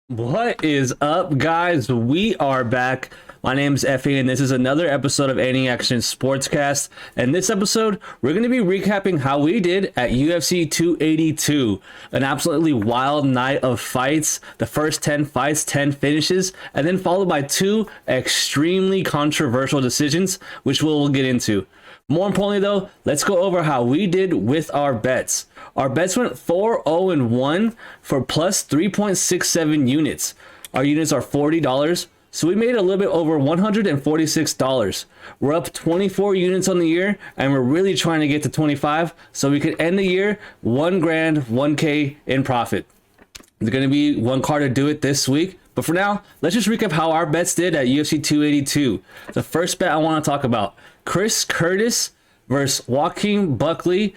What is up, guys? We are back. My name is Effie, and this is another episode of Any Action Sportscast. And this episode, we're going to be recapping how we did at UFC 282. An absolutely wild night of fights. The first 10 fights, 10 finishes, and then followed by two extremely controversial decisions, which we'll get into. More importantly, though, let's go over how we did with our bets. Our bets went 4-0-1 for plus 3.67 units. Our units are $40, so we made a little bit over $146. We're up 24 units on the year, and we're really trying to get to 25 so we could end the year $1 grand, 1K in profit. There's going to be one card to do it this week. But for now, let's just recap how our bets did at UFC 282. The first bet I want to talk about, Chris Curtis versus Joaquin Buckley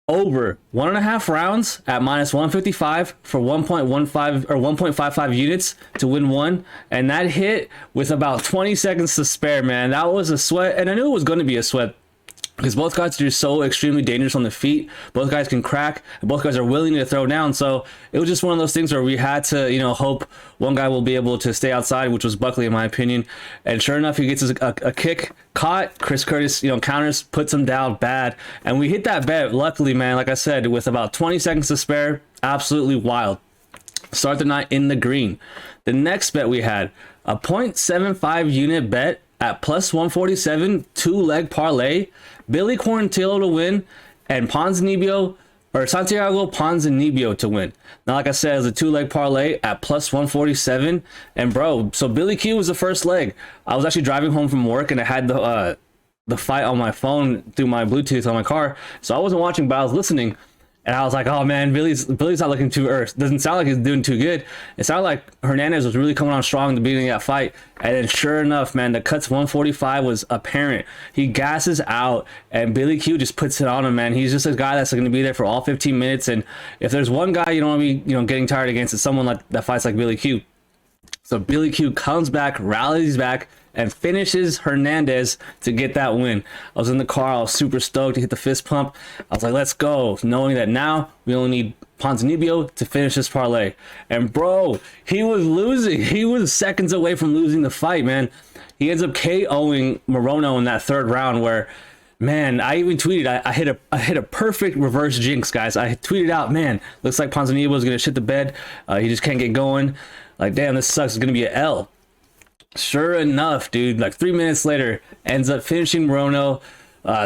over 1.5 rounds at minus 155 for 1.15 or 1.55 units to win one. And that hit with about 20 seconds to spare, man. That was a sweat. And I knew it was going to be a sweat, because both guys are so extremely dangerous on the feet. Both guys can crack, and both guys are willing to throw down. So it was just one of those things where we had to, hope one guy will be able to stay outside, which was Buckley, in my opinion. And sure enough, he gets a kick caught. Chris Curtis, counters, puts him down bad. And we hit that bet, luckily, man, like I said, with about 20 seconds to spare. Absolutely wild. Start the night in the green. The next bet we had, a 0.75 unit bet at plus 147, two-leg parlay. Billy Quarantillo to win, and Santiago Ponzinibbio to win. Now, like I said, it was a two-leg parlay at plus 147. And bro, so Billy Q was the first leg. I was actually driving home from work, and I had the fight on my phone through my Bluetooth on my car, so I wasn't watching, but I was listening. And I was like, oh man, Billy's not looking too doesn't sound like he's doing too good. It sounded like Hernandez was really coming on strong in the beginning of that fight. And then sure enough, man, the cuts 145 was apparent. He gasses out, and Billy Q just puts it on him, man. He's just a guy that's going to be there for all 15 minutes. And if there's one guy you don't want to be, getting tired against, it's someone like that fights like Billy Q. So Billy Q comes back, rallies back, and finishes Hernandez to get that win. I was in the car. I was super stoked to hit the fist pump. I was like, let's go, knowing that now we only need Ponzinibbio to finish this parlay. And bro, he was losing. He was seconds away from losing the fight, man. He ends up KOing Morono in that third round where, man, I even tweeted, I hit a perfect reverse jinx, guys. I tweeted out, man, looks like Ponzinibbio is going to shit the bed. He just can't get going. Like, damn, this sucks. It's going to be an L. Sure enough, dude, like 3 minutes later, ends up finishing Morono.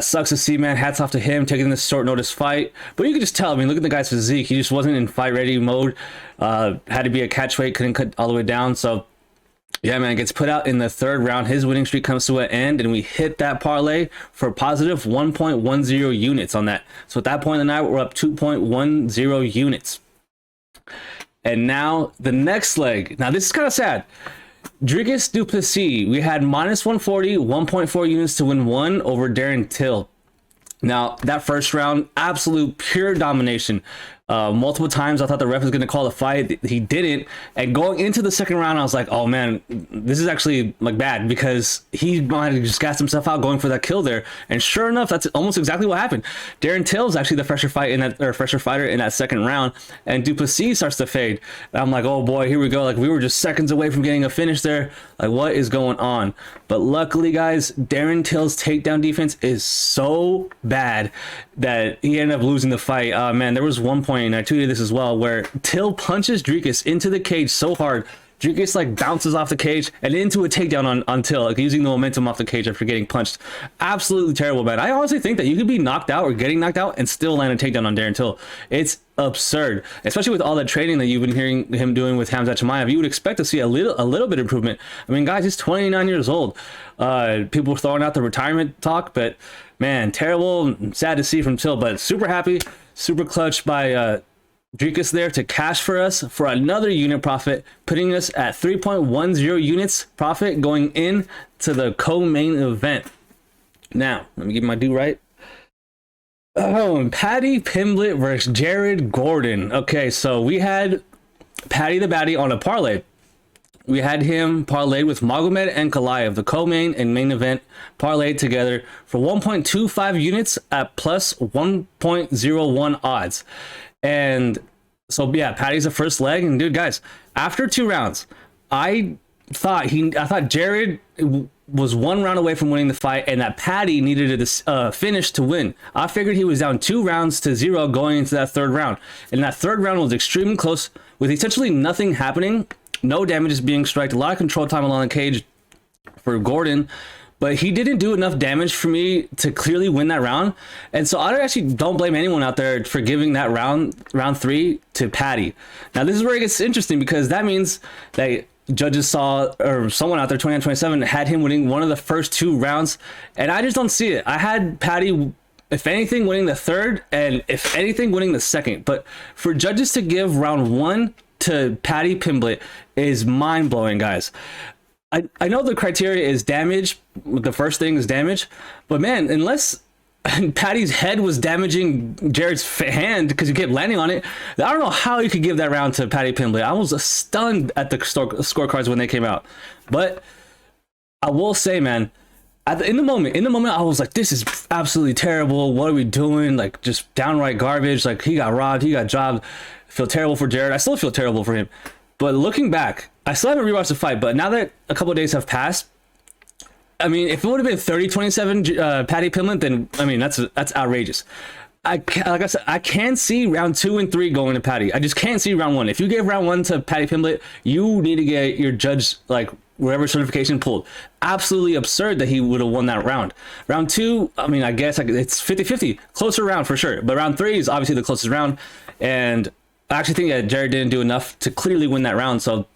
Sucks to see, man. Hats off to him taking this short notice fight. But you can just tell, I mean, look at the guy's physique. He just wasn't in fight ready mode. Had to be a catch weight, couldn't cut all the way down. So, yeah, man, gets put out in the third round. His winning streak comes to an end, and we hit that parlay for positive 1.10 units on that. So at that point in the night, we're up 2.10 units. And now the next leg. Now, this is kind of sad. Dricus du Plessis, we had minus 140, 1.4 units to win one over Darren Till. Now, that first round, absolute pure domination. Multiple times I thought the ref was going to call the fight. He didn't. And going into the second round, I was like, oh man, this is actually like bad, because he might have just gassed himself out going for that kill there. And sure enough, that's almost exactly what happened. Darren Till is actually the fresher fighter in that second round, and du Plessis starts to fade. And I'm like, oh boy, here we go. Like, we were just seconds away from getting a finish there. Like, what is going on? But luckily, guys, Darren Till's takedown defense is so bad that he ended up losing the fight. Man, there was one point, and I tweeted this as well, where Till punches Dricus into the cage so hard, Dricus like bounces off the cage and into a takedown on Till, like using the momentum off the cage after getting punched. Absolutely terrible, man. I honestly think that you could be knocked out or getting knocked out and still land a takedown on Darren Till. It's absurd, especially with all that training that you've been hearing him doing with Khamzat Chimaev. You would expect to see a little bit of improvement. I mean, guys, he's 29 years old. People throwing out the retirement talk, but man, terrible, sad to see from Till, but super happy, super clutch by Dricus there to cash for us for another unit profit, putting us at 3.10 units profit going in to the co-main event. Now, let me get my do right. Oh, Paddy Pimblett versus Jared Gordon. Okay, so we had Paddy the Baddy on a parlay. We had him parlayed with Magomed Ankalaev, the co-main and main event, parlayed together for 1.25 units at plus 1.01 odds. And So yeah, Patty's the first leg, and dude, guys, after 2 rounds, I I thought Jared was 1 round away from winning the fight, and that Patty needed a finish to win. I figured he was down 2 rounds to 0 going into that third round, and that third round was extremely close with essentially nothing happening, no damages being struck, a lot of control time along the cage for Gordon. But he didn't do enough damage for me to clearly win that round. And so I actually don't blame anyone out there for giving that round 3 to Patty. Now, this is where it gets interesting, because that means that judges saw, or someone out there, 29-27, had him winning one of the first 2 rounds. And I just don't see it. I had Patty, if anything, winning the third, and if anything, winning the second. But for judges to give round 1 to Patty Pimblett is mind-blowing, guys. I know the criteria is damage. The first thing is damage, but man, unless Patty's head was damaging Jared's hand because he kept landing on it, I don't know how you could give that round to Patty Pimblett. I was stunned at the scorecards when they came out. But I will say, man, in the moment, I was like, this is absolutely terrible. What are we doing? Like, just downright garbage. Like, he got robbed, he got jobbed. I feel terrible for Jared. I still feel terrible for him. But looking back, I still haven't rewatched the fight, but now that a couple of days have passed, I mean, if it would have been 30-27 Patty Pimblett, then I mean that's outrageous. Like I said, I can't see round 2 and 3 going to Patty. I just can't see round 1. If you gave round 1 to Patty Pimblett, you need to get your judge, like, wherever certification pulled. Absolutely absurd that he would have won that round. Round 2, I mean, I guess it's 50-50, closer round for sure. But round 3 is obviously the closest round, and I actually think that Jared didn't do enough to clearly win that round. So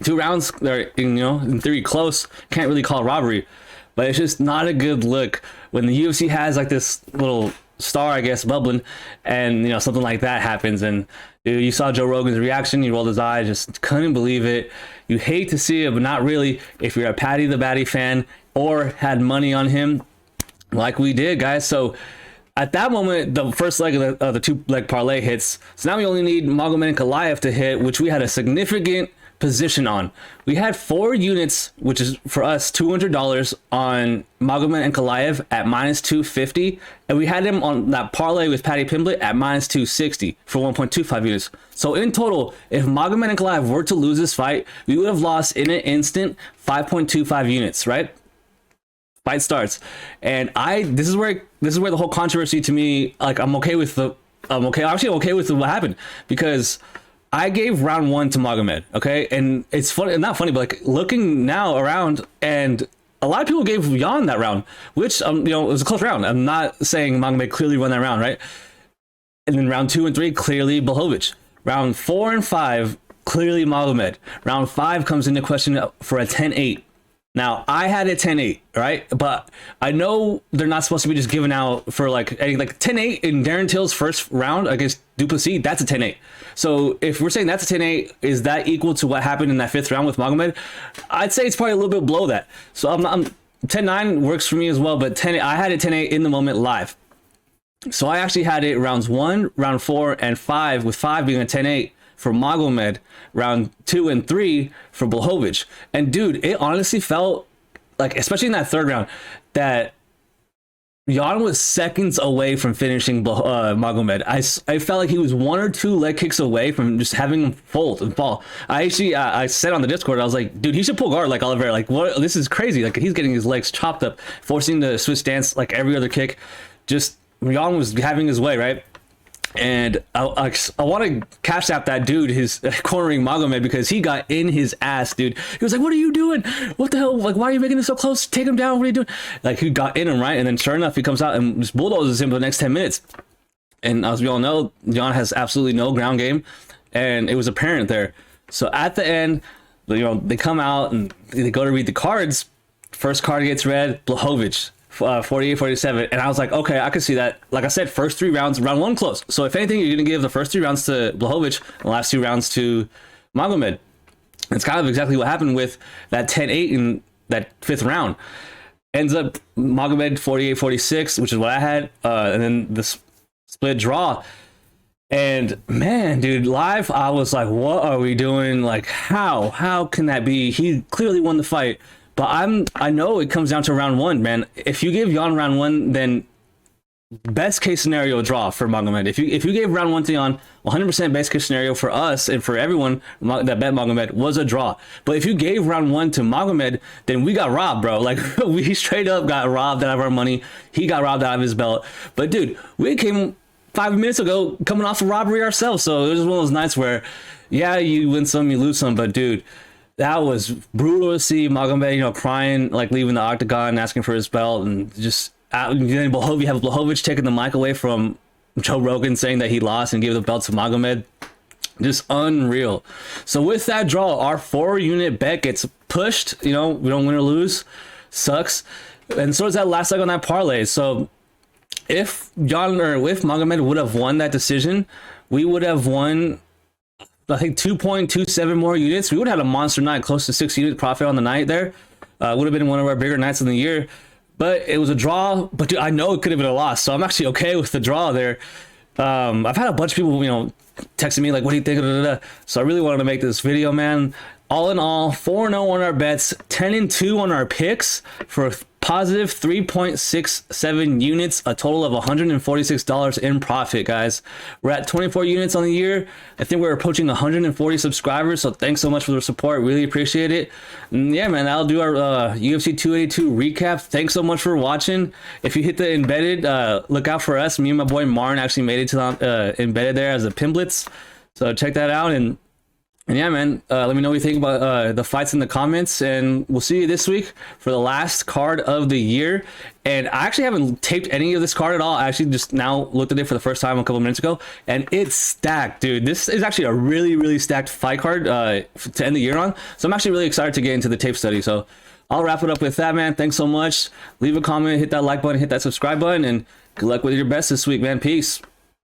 2 rounds, they're, in theory close. Can't really call robbery, but it's just not a good look when the UFC has like this little star, I guess, bubbling, and something like that happens. And dude, you saw Joe Rogan's reaction. He rolled his eyes, just couldn't believe it. You hate to see it, but not really if you're a Patty the Batty fan or had money on him, like we did, guys. So at that moment, the first leg of the 2-leg parlay hits. So now we only need Magomed Ankalaev to hit, which we had a significant position on. We had 4 units, which is for us $200 on Magomed Ankalaev at -250, and we had him on that parlay with Patty Pimblett at -260 for 1.25 units. So in total, if Magomed Ankalaev were to lose this fight, we would have lost in an instant 5.25 units, right? Fight starts, and this is where the whole controversy to me, like, I'm okay with what happened, because I gave round 1 to Magomed, okay? And it's funny, not funny, but like looking now around, and a lot of people gave Jan that round, which it was a close round. I'm not saying Magomed clearly won that round, right? And then round 2 and 3, clearly Blachowicz. Round 4 and 5, clearly Magomed. Round 5 comes into question for a 10-8. Now, I had a 10-8, right? But I know they're not supposed to be just giving out for like 10-8 in Darren Till's first round against Duplessis. That's a 10-8. So if we're saying that's a 10-8, is that equal to what happened in that 5th round with Magomed? I'd say it's probably a little bit below that. So I'm 10-9 works for me as well, but I had a 10-8 in the moment live. So I actually had it rounds 1, round 4, and 5, with 5 being a 10-8 for Magomed, round 2 and 3 for Blachowicz. And dude, it honestly felt like, especially in that third round, that Jan was seconds away from finishing Magomed. I felt like he was 1 or 2 leg kicks away from just having him fold and fall. I actually I said on the Discord, I was like, dude, he should pull guard like Oliveira. Like, what? This is crazy. Like, he's getting his legs chopped up, forcing the switch stance like every other kick. Just Jan was having his way, right? And I want to cash out that dude, his cornering Magomed, because he got in his ass, dude. He was like, what are you doing? What the hell? Like, why are you making this so close? Take him down. What are you doing? Like, he got in him, right? And then sure enough, he comes out and just bulldozes him for the next 10 minutes. And as we all know, Jan has absolutely no ground game. And it was apparent there. So at the end, they come out and they go to read the cards. First card gets read, Blachowicz. 48-47, and I was like, okay, I can see that. Like I said, first 3 rounds, round 1 close. So if anything, you're gonna give the first 3 rounds to Blachowicz, the last 2 rounds to Magomed. It's kind of exactly what happened with that 10-8 in that 5th round. Ends up Magomed 48-46, which is what I had, and then the split draw. And man, dude, live, I was like, what are we doing? Like, how can that be? He clearly won the fight. But I know it comes down to round 1, man. If you give Jan round 1, then best case scenario draw for Magomed. If you gave round one to Jan, 100% best case scenario for us and for everyone that bet Magomed was a draw. But if you gave round one to Magomed, then we got robbed, bro. Like, we straight up got robbed out of our money. He got robbed out of his belt. But dude, we came 5 minutes ago coming off a robbery ourselves. So it was one of those nights where, yeah, you win some, you lose some. But dude, that was brutal to see Magomed, crying, like leaving the octagon, asking for his belt, and just then you have Blachowicz taking the mic away from Joe Rogan, saying that he lost and gave the belt to Magomed. Just unreal. So with that draw, our 4-unit bet gets pushed. We don't win or lose. Sucks. And so is that last leg on that parlay. So if Magomed would have won that decision, we would have won, I think, 2.27 more units. We would have had a monster night, close to 6 unit profit on the night there. Would have been one of our bigger nights of the year. But it was a draw. But dude, I know it could have been a loss, so I'm actually okay with the draw there. I've had a bunch of people, texting me like, "What do you think?" So I really wanted to make this video, man. All in all, 4-0 on our bets, 10-2 on our picks for a positive 3.67 units, a total of $146 in profit, guys. We're at 24 units on the year. I think we're approaching 140 subscribers, so thanks so much for the support. Really appreciate it. And yeah, man, that'll do our UFC 282 recap. Thanks so much for watching. If you hit the embedded, look out for us. Me and my boy Marn actually made it to the embedded there as a Pimblets, so check that out. And yeah, man, let me know what you think about the fights in the comments, and we'll see you this week for the last card of the year. And I actually haven't taped any of this card at all. I actually just now looked at it for the first time a couple minutes ago, and it's stacked, dude. This is actually a really, really stacked fight card to end the year on. So I'm actually really excited to get into the tape study. So I'll wrap it up with that, man. Thanks so much. Leave a comment, hit that like button, hit that subscribe button, and good luck with your bets this week, man. Peace.